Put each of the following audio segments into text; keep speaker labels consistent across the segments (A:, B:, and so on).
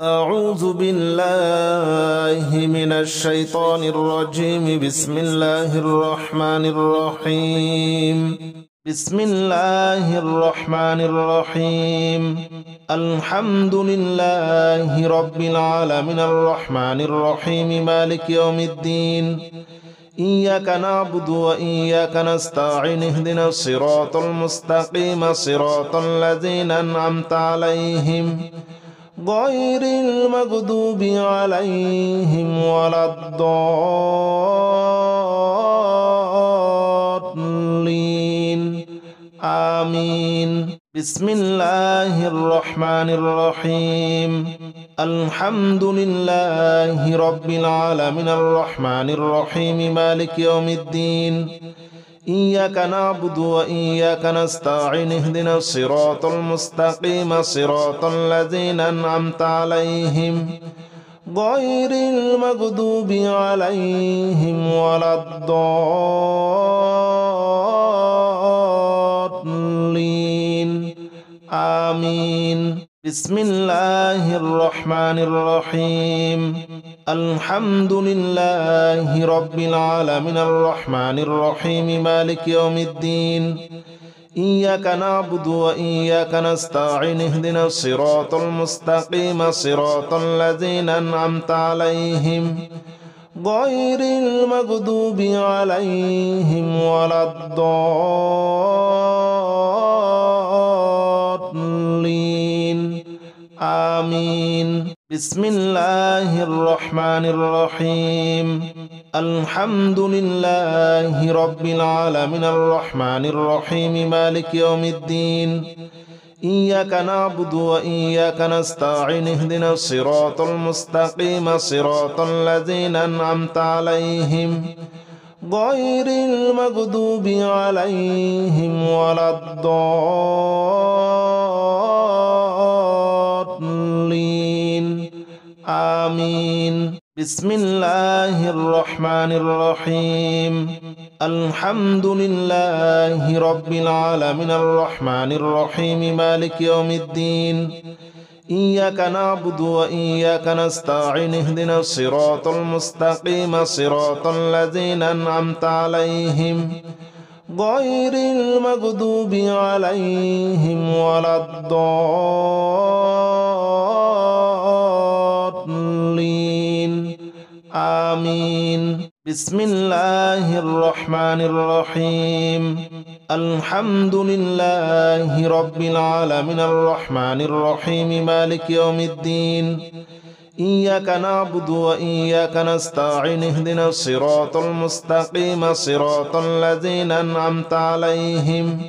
A: أعوذ بالله من الشيطان الرجيم. بسم الله الرحمن الرحيم. بسم الله الرحمن الرحيم. الحمد لله رب العالمين الرحمن الرحيم مالك يوم الدين. إياك نعبد وإياك نستعين اهدنا الصراط المستقيم صراط الذين أنعمت عليهم غير المغضوب عليهم ولا الضالين آمين. بسم الله الرحمن الرحيم. الحمد لله رب العالمين الرحمن الرحيم مالك يوم الدين. إياك نعبد وإياك نستعين اهدنا الصراط المستقيم صراط الذين أنعمت عليهم غير المغضوب عليهم ولا الضالين آمين. بسم الله الرحمن الرحيم. الحمد لله رب العالمين الرحمن الرحيم مالك يوم الدين. إياك نعبد وإياك نستعين اهدنا الصراط المستقيم صراط الذين أنعمت عليهم غير المغضوب عليهم ولا الضالين آمين. بسم الله الرحمن الرحيم. الحمد لله رب العالمين الرحمن الرحيم مالك يوم الدين. إياك نعبد وإياك نستعين اهدنا الصراط المستقيم صراط الذين أنعمت عليهم غير المغضوب عليهم ولا الضالين آمين. بسم الله الرحمن الرحيم. الحمد لله رب العالمين الرحمن الرحيم مالك يوم الدين. إياك نعبد وإياك نستعين اهدنا الصراط المستقيم صراط الذين أنعمت عليهم غير المغضوب عليهم ولا الضالين آمين. بسم الله الرحمن الرحيم. الحمد لله رب العالمين الرحمن الرحيم مالك يوم الدين. إياك نعبد وإياك نستعين اهدنا الصراط المستقيم صراط الذين أنعمت عليهم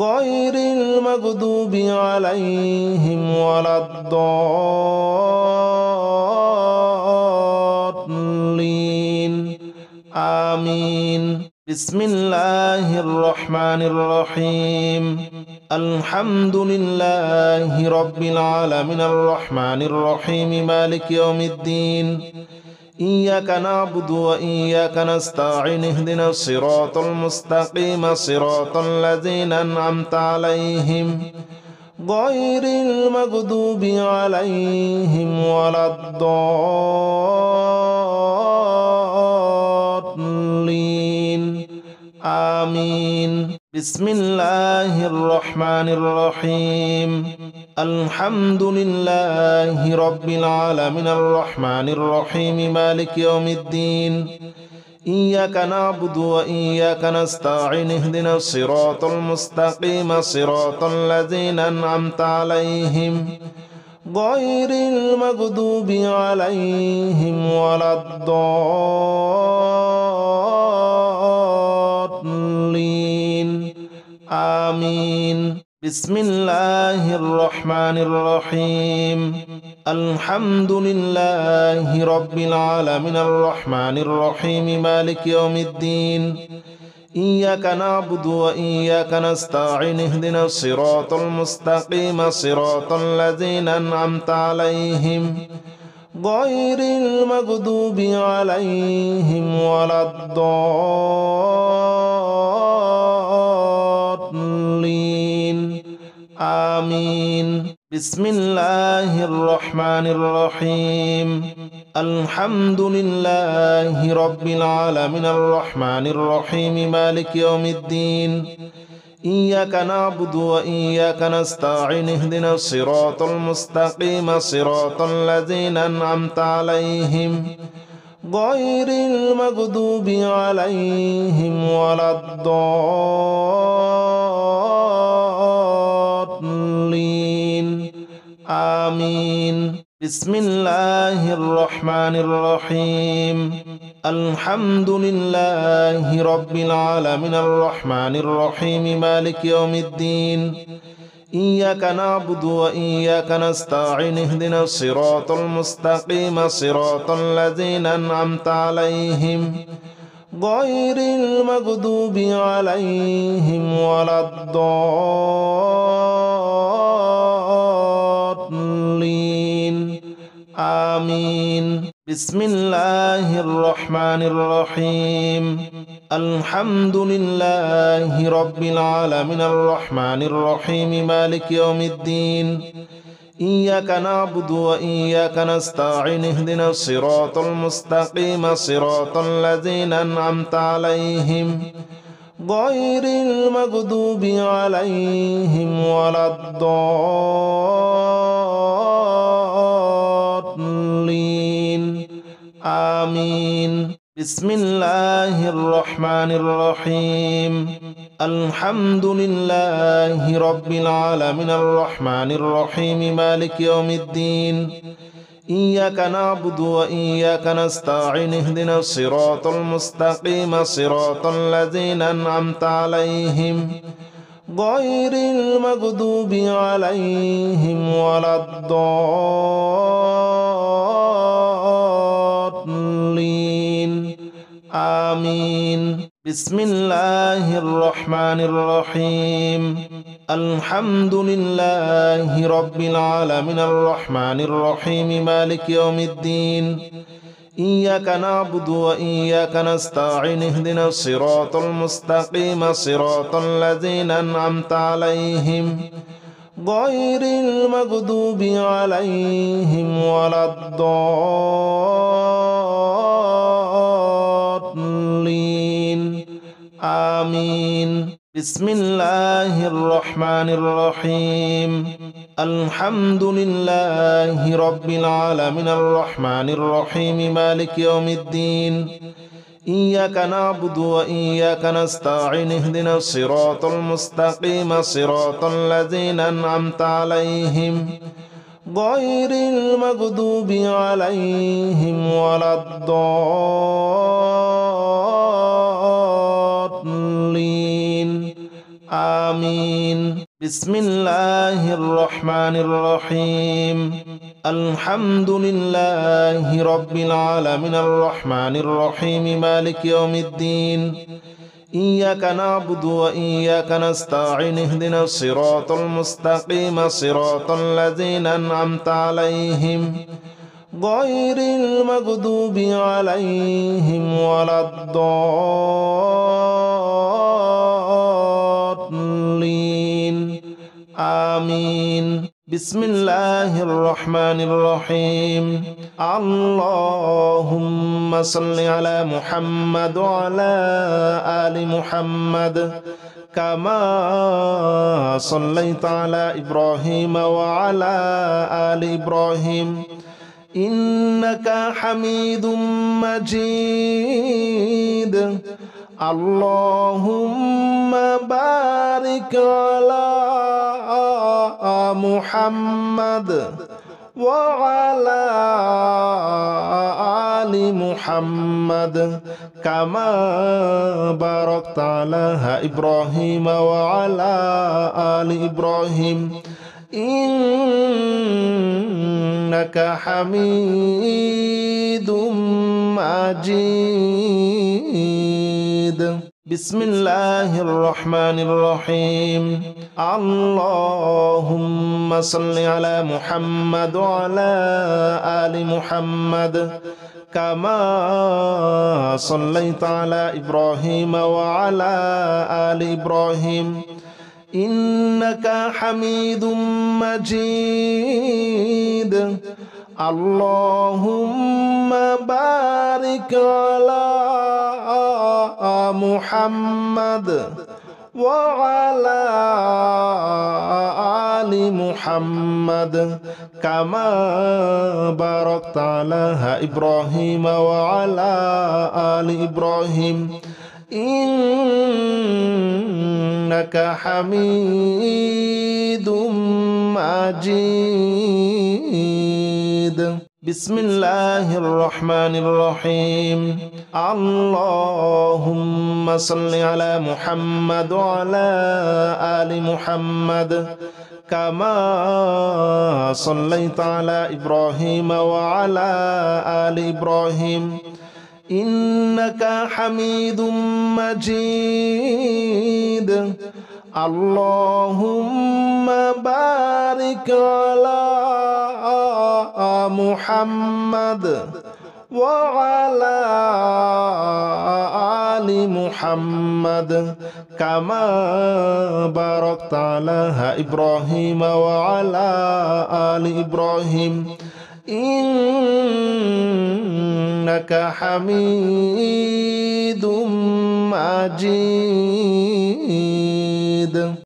A: غير المغضوب عليهم ولا الضالين آمين. بسم الله الرحمن الرحيم. الحمد لله رب العالمين الرحمن الرحيم مالك يوم الدين. إياك نعبد وإياك نستعين اهدنا الصراط المستقيم صراط الذين أنعمت عليهم غير المغضوب عليهم ولا الضالين آمين. بسم الله الرحمن الرحيم. الحمد لله رب العالمين الرحمن الرحيم مالك يوم الدين. إياك نعبد وإياك نستعين اهدنا الصراط المستقيم صراط الذين أنعمت عليهم غير المغضوب عليهم ولا الضالين آمين. بسم الله الرحمن الرحيم. الحمد لله رب العالمين الرحمن الرحيم مالك يوم الدين. إياك نعبد وإياك نستعين اهدنا الصراط المستقيم صراط الذين أنعمت عليهم غير المغضوب عليهم ولا الضالين آمين. بسم الله الرحمن الرحيم الحمد لله رب العالمين الرحمن الرحيم مالك يوم الدين إياك نعبد وإياك نستعين اهدنا الصراط المستقيم صراط الذين أنعمت عليهم غير المغضوب عليهم ولا الضالين آمين بسم الله الرحمن الرحيم الحمد لله رب العالمين الرحمن الرحيم مالك يوم الدين إياك نعبد وإياك نستعين اهدنا الصراط المستقيم صراط الذين أنعمت عليهم غير المغضوب عليهم ولا الضالين آمين بسم الله الرحمن الرحيم الحمد لله رب العالمين الرحمن الرحيم مالك يوم الدين إياك نعبد وإياك نستعين اهدنا الصراط المستقيم صراط الذين أنعمت عليهم غير المغضوب عليهم ولا الضالين آمين بسم الله الرحمن الرحيم الحمد لله رب العالمين الرحمن الرحيم مالك يوم الدين إياك نعبد وإياك نستعين اهدنا الصراط المستقيم صراط الذين أنعمت عليهم غير المغضوب عليهم ولا الضالين آمين بسم الله الرحمن الرحيم الحمد لله رب العالمين الرحمن الرحيم مالك يوم الدين إياك نعبد وإياك نستعين اهدنا الصراط المستقيم صراط الذين أنعمت عليهم غير المغضوب عليهم ولا الضالين آمين بسم الله الرحمن الرحيم الحمد لله رب العالمين الرحمن الرحيم مالك يوم الدين إياك نعبد وإياك نستعين اهدنا الصراط المستقيم صراط الذين أنعمت عليهم غير المغضوب عليهم ولا الضالين آمين بسم الله الرحمن الرحيم الحمد لله رب العالمين الرحمن الرحيم مالك يوم الدين إياك نعبد وإياك نستعين اهدنا الصراط المستقيم صراط الذين أنعمت عليهم غير المغضوب عليهم ولا الضالين آمين بسم الله الرحمن الرحيم اللهم صل على محمد وعلى آل محمد كما صليت على إبراهيم وعلى آل إبراهيم إنك حميد مجيد اللهم بارك على محمد وعلى آل محمد كما باركت على إبراهيم وعلى آل إبراهيم إنك حميد مجيد بسم الله الرحمن الرحيم اللهم صل على محمد وعلى آل محمد كما صليت على إبراهيم وعلى آل إبراهيم إنك حميد مجيد اللهم بارك على محمد وعلى آل محمد كما باركت على إبراهيم وعلى آل إبراهيم إنك حميد مجيد بسم الله الرحمن الرحيم اللهم صل على محمد وعلى آل محمد كما صليت على إبراهيم وعلى آل إبراهيم إنك حميد مجيد اللهم بارك على محمد وعلى آل محمد كما باركت على إبراهيم وعلى آل إبراهيم إنك حميد مجيد